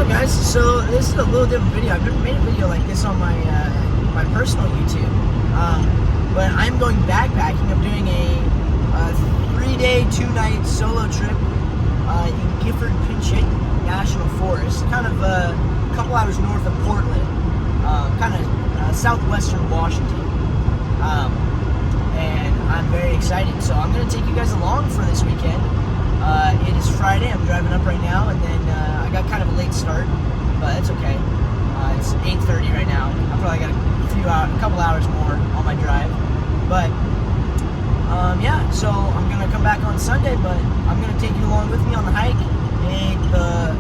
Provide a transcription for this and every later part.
guys, so this is a little different video. I've never made a video like this on my my personal YouTube, but I'm going backpacking. I'm doing a 3-day, 2-night solo trip in Gifford Pinchot National Forest, kind of a couple hours north of Portland, kind of southwestern Washington, and I'm very excited. So I'm going to take you guys along for this weekend. It is Friday. I'm driving up right now, and then I got kind of a late start, but that's okay. It's 8:30 right now. I probably got a couple hours more on my drive, but yeah. So I'm gonna come back on Sunday, but I'm gonna take you along with me on the hike. And the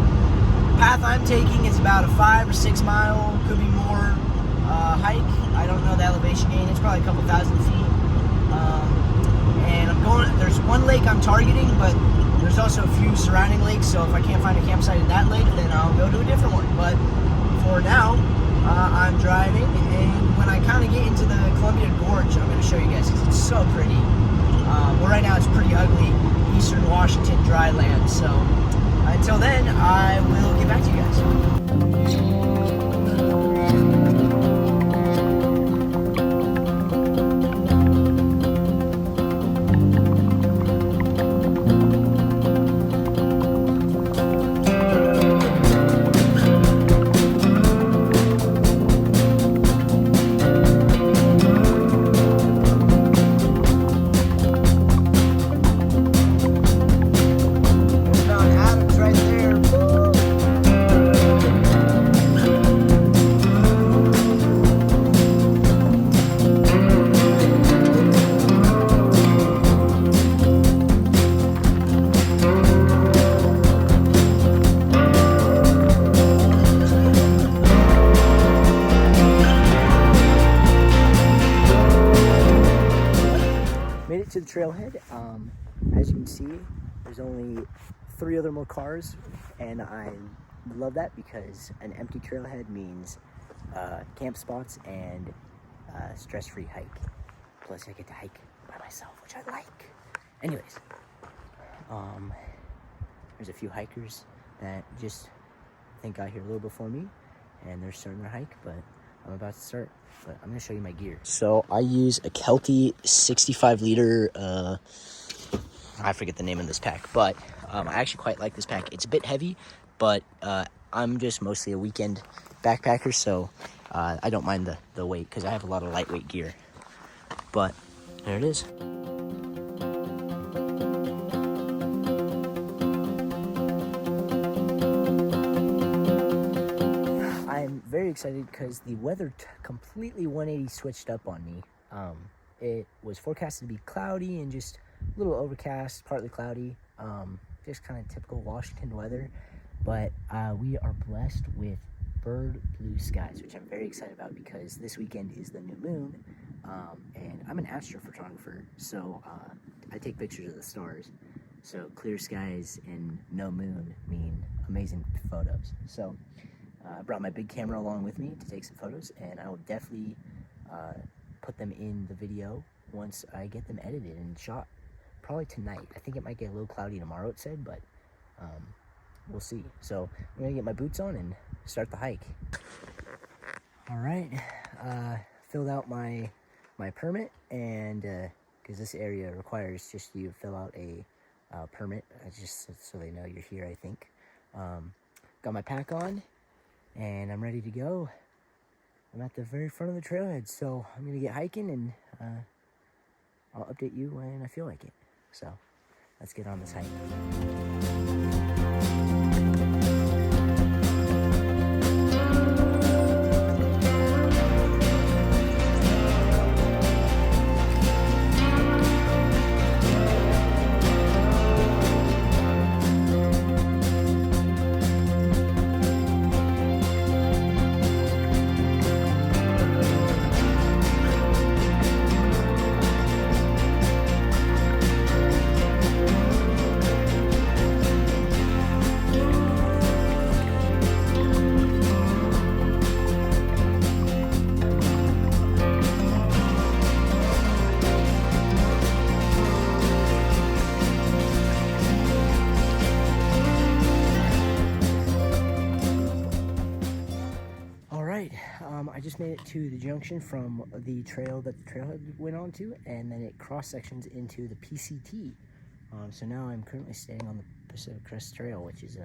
path I'm taking is about a 5 or 6 mile, could be more, hike. I don't know the elevation gain. It's probably a couple thousand feet. And I'm going. There's one lake I'm targeting, but there's also a few surrounding lakes, so if I can't find a campsite in that lake, then I'll go to a different one. But for now, I'm driving, and when I kind of get into the Columbia Gorge, I'm going to show you guys, because it's so pretty. Well, right now it's pretty ugly, eastern Washington dry land, so until then, I will get back to you guys. Made it to the trailhead. As you can see, there's only 3 other more cars, and I love that because an empty trailhead means camp spots and stress-free hike. Plus, I get to hike by myself, which I like. Anyways, there's a few hikers that just I think got here a little before me, and they're starting their hike, but I'm about to start, but I'm going to show you my gear. So I use a Kelty 65 liter, I forget the name of this pack, but I actually quite like this pack. It's a bit heavy, but I'm just mostly a weekend backpacker, so I don't mind the weight because I have a lot of lightweight gear. But there it is. Very excited because the weather completely 180 switched up on me. It was forecasted to be cloudy and just a little overcast, partly cloudy, just kind of typical Washington weather, but we are blessed with bird blue skies, which I'm very excited about because this weekend is the new moon, and I'm an astrophotographer, so I take pictures of the stars. So clear skies and no moon mean amazing photos. So I brought my big camera along with me to take some photos, and I will definitely put them in the video once I get them edited and shot, probably tonight. I think it might get a little cloudy tomorrow, it said, but we'll see. So I'm gonna get my boots on and start the hike. All right, filled out my permit, and because this area requires just you fill out a permit, just so they know you're here, I think. Got my pack on, and I'm ready to go. I'm at the very front of the trailhead, so I'm gonna get hiking, and I'll update you when I feel like it. So let's get on this hike. I just made it to the junction from the trail that the trailhead went on to, and then it cross sections into the PCT. So now I'm currently staying on the Pacific Crest Trail, which is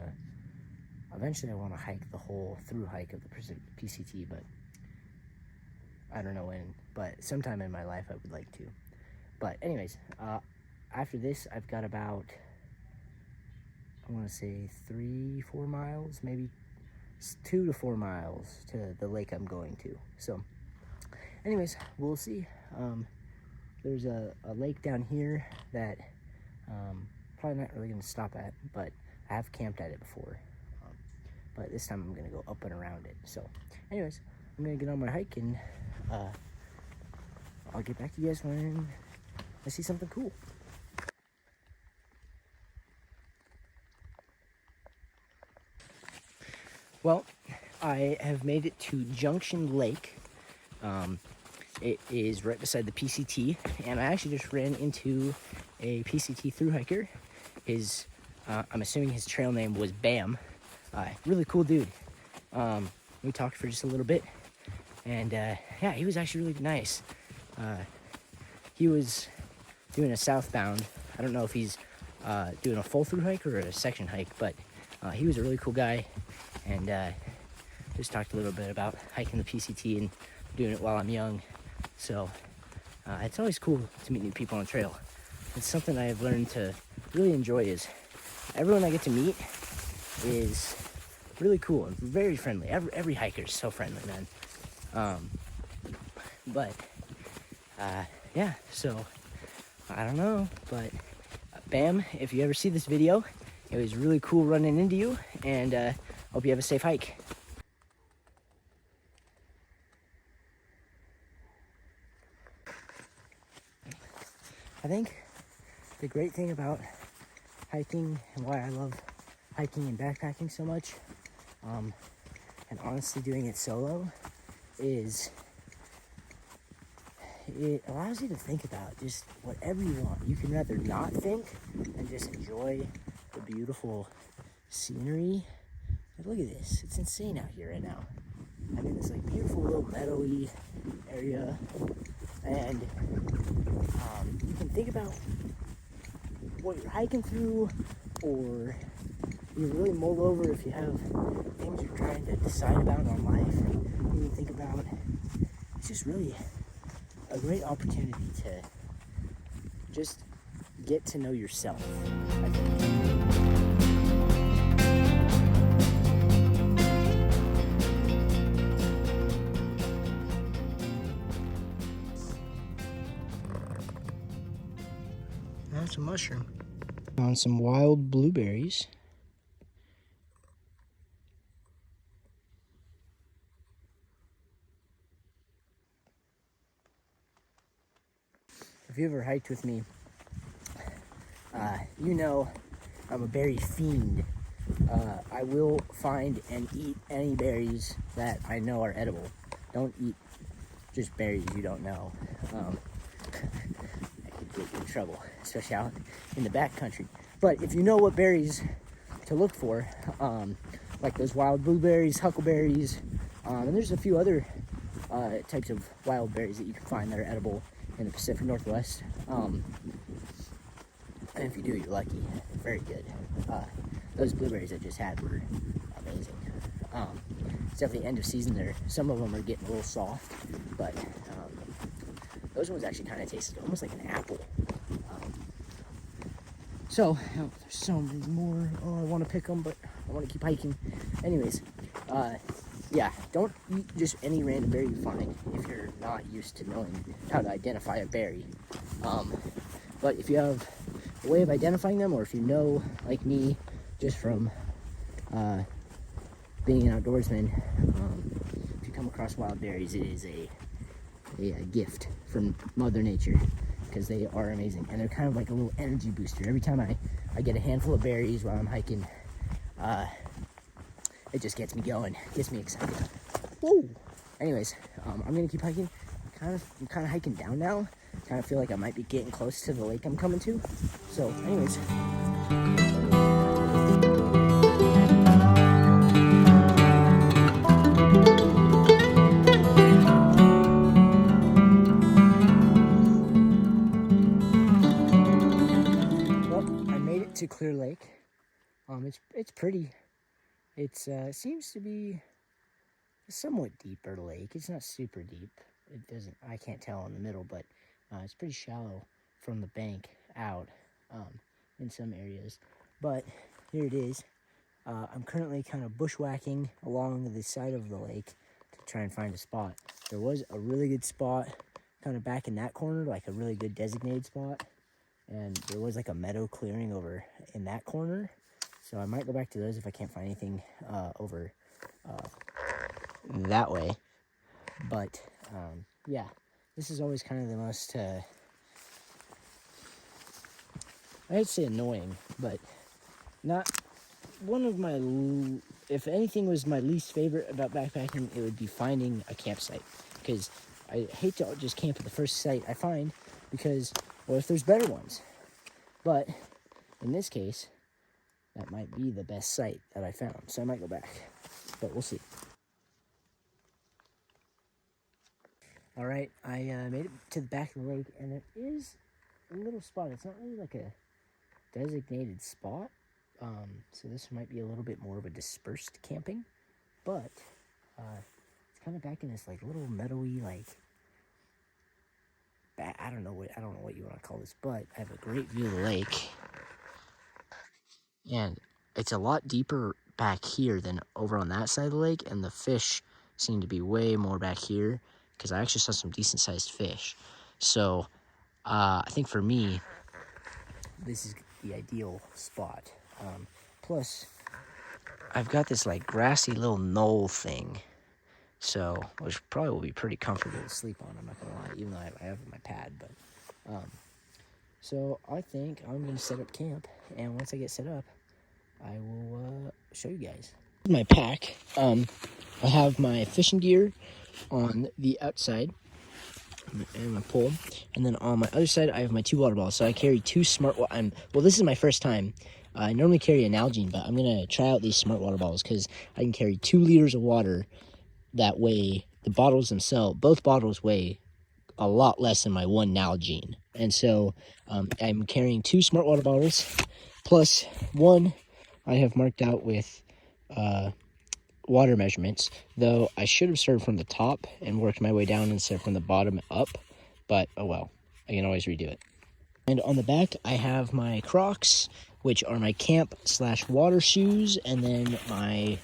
eventually I want to hike the whole through hike of the PCT, but I don't know when, but sometime in my life I would like to. But anyways, after this I've got about, I want to say 3-4 miles, maybe 2 to 4 miles to the lake I'm going to. So anyways, we'll see. There's a lake down here that probably not really going to stop at, but I have camped at it before. But this time I'm going to go up and around it. So anyways, I'm going to get on my hike, and I'll get back to you guys when I see something cool. Well, I have made it to Junction Lake. It is right beside the PCT, and I actually just ran into a PCT thru hiker. I'm assuming his trail name was Bam. Really cool dude. We talked for just a little bit, and yeah, he was actually really nice. He was doing a southbound. I don't know if he's doing a full through hike or a section hike, but he was a really cool guy, and just talked a little bit about hiking the PCT and doing it while I'm young. So it's always cool to meet new people on the trail. It's something I've learned to really enjoy. Is everyone I get to meet is really cool and very friendly. Every hiker is so friendly, man. But yeah, so I don't know, but Bam, if you ever see this video, it was really cool running into you, and hope you have a safe hike. I think the great thing about hiking, and why I love hiking and backpacking so much, and honestly doing it solo, is it allows you to think about just whatever you want. You can rather not think and just enjoy the beautiful scenery. Like, look at this, it's insane out here right now. I'm in this like beautiful little meadowy area, and you can think about what you're hiking through, or you really mull over if you have things you're trying to decide about on life, or you think about. It's just really a great opportunity to just get to know yourself, I think. That's a mushroom. On some wild blueberries. If you ever hiked with me, you know I'm a berry fiend. I will find and eat any berries that I know are edible. Don't eat just berries you don't know. That could get you in trouble, especially out in the backcountry. But if you know what berries to look for, like those wild blueberries, huckleberries, and there's a few other types of wild berries that you can find that are edible in the Pacific Northwest. And if you do, you're lucky. Very good. Those blueberries I just had were amazing. It's definitely end of season there. Some of them are getting a little soft, but those ones actually kind of tasted almost like an apple. So, there's so many more. Oh, I want to pick them, but I want to keep hiking. Anyways, yeah, don't eat just any random berry you find if you're not used to knowing how to identify a berry. But if you have a way of identifying them, or if you know, like me, just from being an outdoorsman, if you come across wild berries, it is a gift from Mother Nature, because they are amazing, and they're kind of like a little energy booster. Every time I get a handful of berries while I'm hiking, it just gets me going, gets me excited. Woo! Anyways, I'm gonna keep hiking. I'm kind of hiking down now. Kind of feel like I might be getting close to the lake I'm coming to. So, anyways. It's pretty. It seems to be a somewhat deeper lake. It's not super deep. It doesn't. I can't tell in the middle, but it's pretty shallow from the bank out in some areas. But here it is. I'm currently kind of bushwhacking along the side of the lake to try and find a spot. There was a really good spot kind of back in that corner, like a really good designated spot. And there was like a meadow clearing over in that corner. So I might go back to those if I can't find anything over that way. But yeah, this is always kind of the most, I'd say annoying, but not one of my, if anything was my least favorite about backpacking, it would be finding a campsite. Because I hate to just camp at the first site I find, because what if there's better ones? But in this case, that might be the best site that I found. So I might go back, but we'll see. All right, I made it to the back of the lake, and it is a little spot. It's not really like a designated spot. So this might be a little bit more of a dispersed camping, but it's kind of back in this like little meadowy, like, I don't know what you want to call this, but I have a great view of the lake, and it's a lot deeper back here than over on that side of the lake, and the fish seem to be way more back here because I actually saw some decent sized fish. So I think for me, this is the ideal spot. Plus, I've got this like grassy little knoll thing, so which probably will be pretty comfortable to sleep on. I'm not gonna lie, even though I have my pad. But so I think I'm gonna set up camp, and once I get set up, I will show you guys my pack. I have my fishing gear on the outside and my pole, and then on my other side I have my 2 water bottles. So I carry 2 smart well, this is my first time. I normally carry a Nalgene, but I'm gonna try out these smart water bottles because I can carry 2 liters of water. That way the bottles themselves, both bottles weigh a lot less than my 1 Nalgene. And so I'm carrying 2 smart water bottles plus 1 I have marked out with water measurements, though I should have started from the top and worked my way down instead of from the bottom up, but oh well, I can always redo it. And on the back I have my Crocs, which are my camp / water shoes, and then my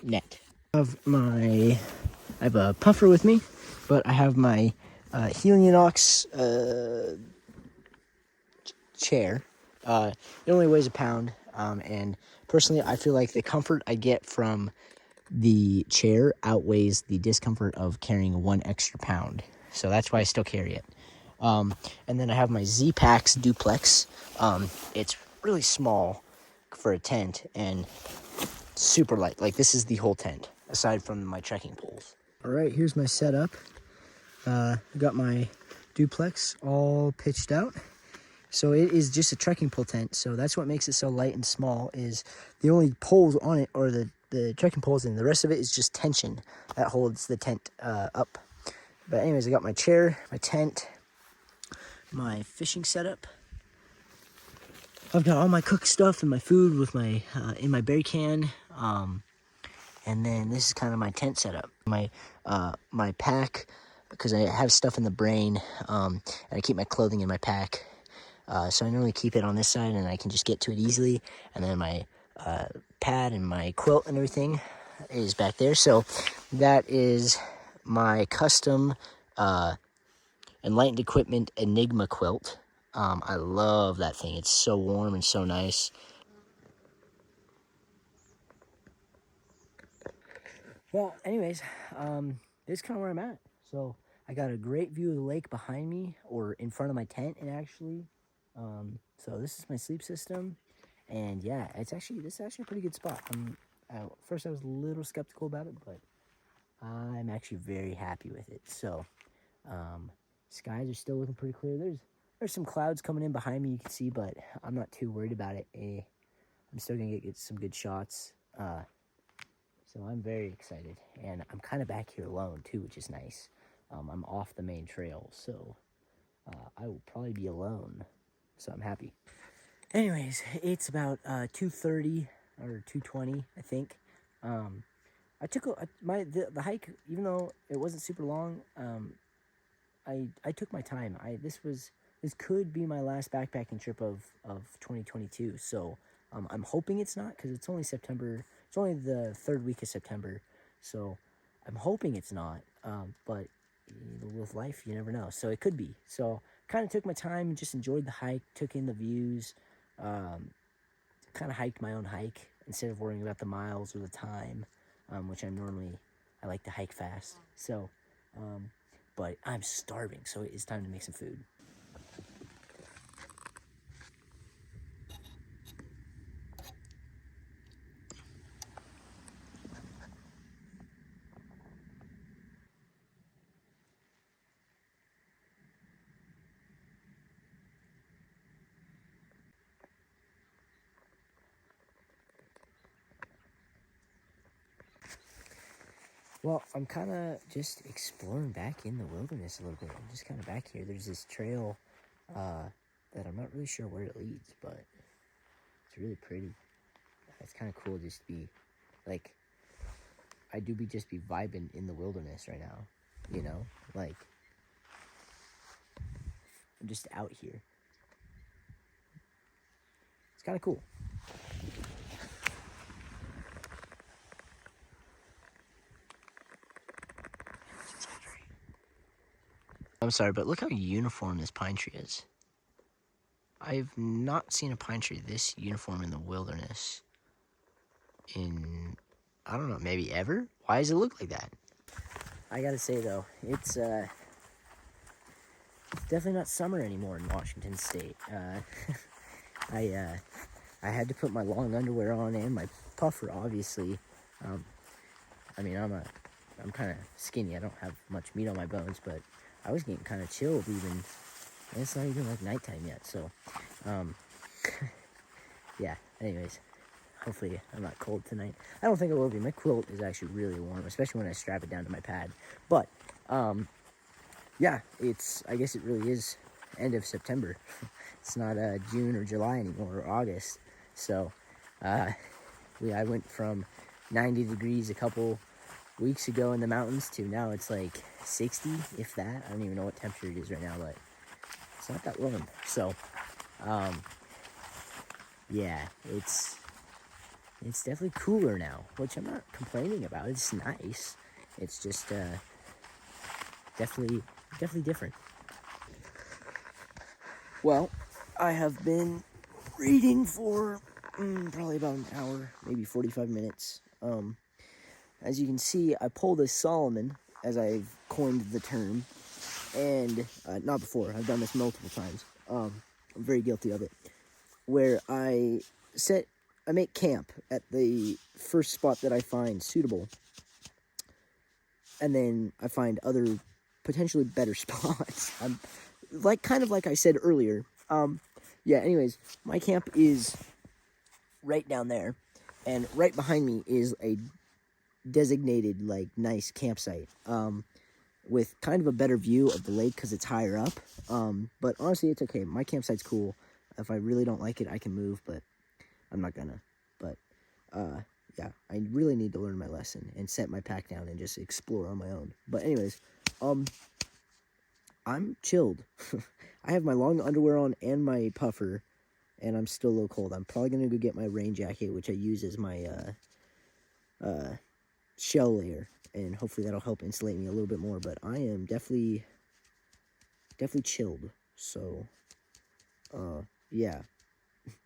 net. I have a puffer with me, but I have my Helionox chair. It only weighs a pound, and personally I feel like the comfort I get from the chair outweighs the discomfort of carrying 1 extra pound, so that's why I still carry it. And then I have my Z-Pax duplex. It's really small for a tent and super light. Like, this is the whole tent aside from my trekking poles. All right, here's my setup. I got my duplex all pitched out. So it is just a trekking pole tent. So that's what makes it so light and small, is the only poles on it are the trekking poles, and the rest of it is just tension that holds the tent up. But anyways, I got my chair, my tent, my fishing setup. I've got all my cooked stuff and my food with my in my berry can. And then this is kind of my tent setup. My pack, because I have stuff in the brain, and I keep my clothing in my pack. So I normally keep it on this side, and I can just get to it easily. And then my pad and my quilt and everything is back there. So that is my custom Enlightened Equipment Enigma quilt. I love that thing. It's so warm and so nice. Well, anyways, this is kind of where I'm at. So I got a great view of the lake behind me, or in front of my tent, and actually. So this is my sleep system, and yeah, this is actually a pretty good spot. First I was a little skeptical about it, but I'm actually very happy with it. So, skies are still looking pretty clear. There's some clouds coming in behind me, you can see, but I'm not too worried about it. I'm still gonna get some good shots. So I'm very excited, and I'm kind of back here alone too, which is nice. I'm off the main trail, so I will probably be alone. So I'm happy. Anyways, it's about 2:30 or 2:20, I think. I took the hike, even though it wasn't super long. I took my time. This could be my last backpacking trip of 2022. So I'm hoping it's not, because it's only September. It's only the third week of September, so I'm hoping it's not. But with life, you never know. So it could be. So kind of took my time and just enjoyed the hike. Took in the views. Um, Kind of hiked my own hike instead of worrying about the miles or the time, which I like to hike fast. So, but I'm starving, so it's time to make some food. Well, I'm kind of just exploring back in the wilderness a little bit. I'm just kind of back here. There's this trail that I'm not really sure where it leads, but it's really pretty. It's kind of cool just to be, like, just be vibing in the wilderness right now, you know? Like, I'm just out here. It's kind of cool. I'm sorry, but look how uniform this pine tree is. I've not seen a pine tree this uniform in the wilderness in, I don't know, maybe ever? Why does it look like that? I gotta say though, it's definitely not summer anymore in Washington State. I had to put my long underwear on and my puffer, obviously. Um, I mean, I'm kind of skinny. I don't have much meat on my bones, but I was getting kind of chilled even. And it's not even like nighttime yet, so yeah. Anyways, hopefully I'm not cold tonight. I don't think I will be. My quilt is actually really warm, especially when I strap it down to my pad. But yeah, I guess it really is end of September. It's not June or July anymore, or August. So I went from 90 degrees a couple weeks ago in the mountains to now it's like 60, if that. I don't even know what temperature it is right now, but it's not that warm. So yeah, it's definitely cooler now, which I'm not complaining about. It's nice. It's just definitely different. Well, I have been reading for probably about an hour, maybe 45 minutes. As you can see, I pulled a Solomon, as I've coined the term, and not before. I've done this multiple times. I'm very guilty of it. Where I make camp at the first spot that I find suitable, and then I find other potentially better spots. I'm kind of like I said earlier. Yeah. Anyways, my camp is right down there, and right behind me is a designated like nice campsite. With kind of a better view of the lake because it's higher up. But honestly, it's okay. My campsite's cool. If I really don't like it, I can move, but I'm not gonna. But yeah, I really need to learn my lesson and set my pack down and just explore on my own. But anyways, I'm chilled. I have my long underwear on and my puffer, and I'm still a little cold. I'm probably gonna go get my rain jacket, which I use as my shell layer, and hopefully that'll help insulate me a little bit more. But I am definitely chilled. So yeah,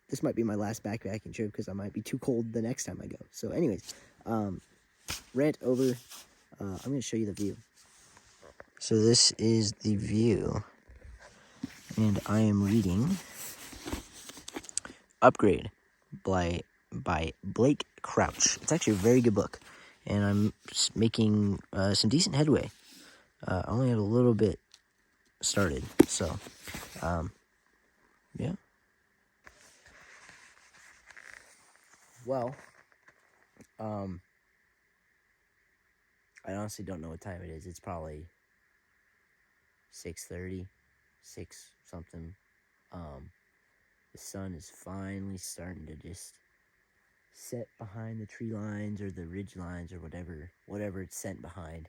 this might be my last backpacking trip because I might be too cold the next time I go. So anyways, rant over. I'm gonna show you the view. So this is the view, and I am reading Upgrade by Blake Crouch. It's actually a very good book, and I'm making some decent headway. I only have a little bit started, so yeah. Well, I honestly don't know what time it is. It's probably 6:30, 6 something. The sun is finally starting to just set behind the tree lines or the ridge lines or whatever it's set behind.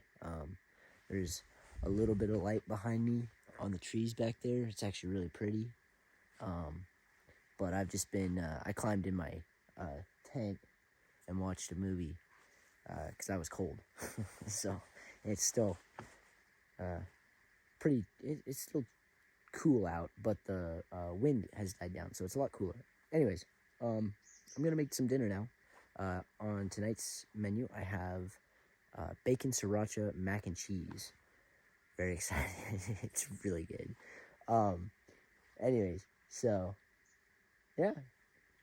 There's a little bit of light behind me on the trees back there. It's actually really pretty. But I've just been, I climbed in my tent and watched a movie because I was cold. So it's still it's still cool out, but the wind has died down, so it's a lot cooler. Anyways, I'm gonna make some dinner now. On tonight's menu, I have bacon sriracha mac and cheese. Very excited. It's really good. Anyways, so yeah,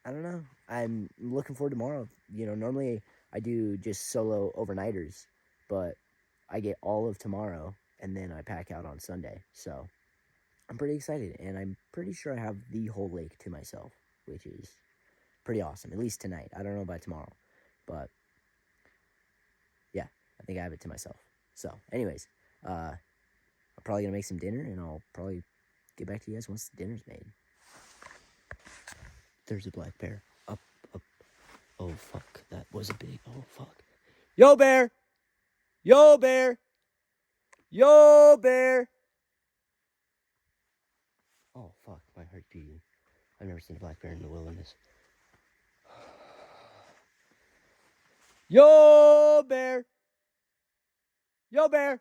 I don't know. I'm looking forward to tomorrow. You know, normally I do just solo overnighters, but I get all of tomorrow and then I pack out on Sunday. So I'm pretty excited, and I'm pretty sure I have the whole lake to myself, which is pretty awesome, at least tonight. I don't know about tomorrow, but yeah, I think I have it to myself. So anyways, I'm probably gonna make some dinner, and I'll probably get back to you guys once the dinner's made. There's a black bear. Up. Oh, fuck. That was a big... Oh, fuck. Yo, bear! Yo, bear! Yo, bear! Oh, fuck. My heart's beating. I've never seen a black bear in the wilderness. Yo, bear! Yo, bear!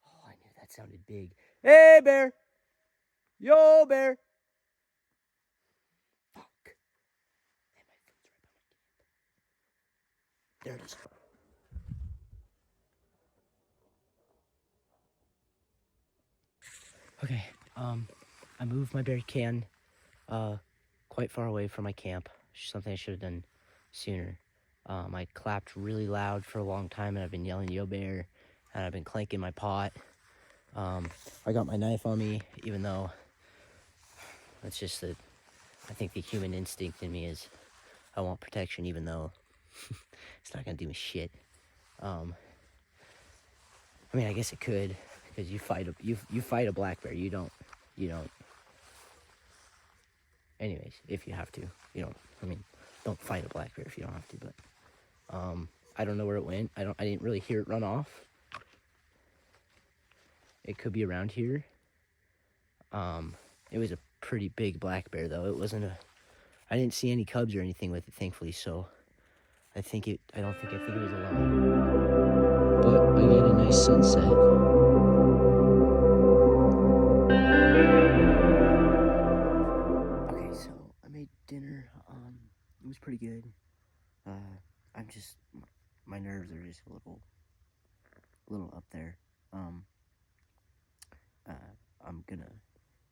Oh, I knew that sounded big. Hey, bear! Yo, bear! Fuck. And my foot's right by my camp. There it is. Okay, I moved my bear can, quite far away from my camp. Something I should have done sooner. I clapped really loud for a long time, and I've been yelling "Yo, bear!" and I've been clanking my pot. I got my knife on me, even though it's just that I think the human instinct in me is I want protection, even though it's not gonna do me shit. I mean, I guess it could, because you fight a black bear. You don't. Anyways, if you have to, don't fight a black bear if you don't have to. But I don't know where it went. I didn't really hear it run off. It could be around here. It was a pretty big black bear, though. It wasn't I didn't see any cubs or anything with it, thankfully. So I think it was alone. But I got a nice sunset. Okay, so I made dinner. It was pretty good. My nerves are just a little up there.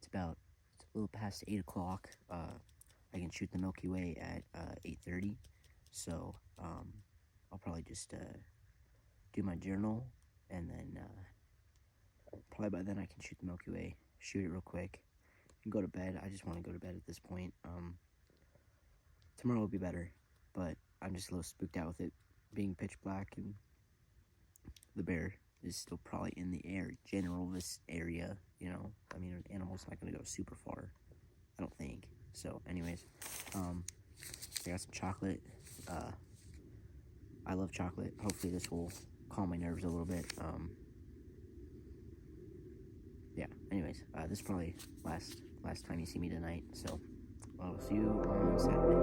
It's a little past 8 o'clock. I can shoot the Milky Way at 8:30. So I'll probably just do my journal, and then probably by then I can shoot the Milky Way, shoot it real quick, and go to bed. I just want to go to bed at this point. Tomorrow will be better, but I'm just a little spooked out with it being pitch black, and the bear is still probably in the this area, I mean, an animal's not going to go super far, I don't think. So, anyways, I got some chocolate. I love chocolate. Hopefully this will calm my nerves a little bit. Yeah, anyways, this is probably last time you see me tonight, so I'll see you on Saturday.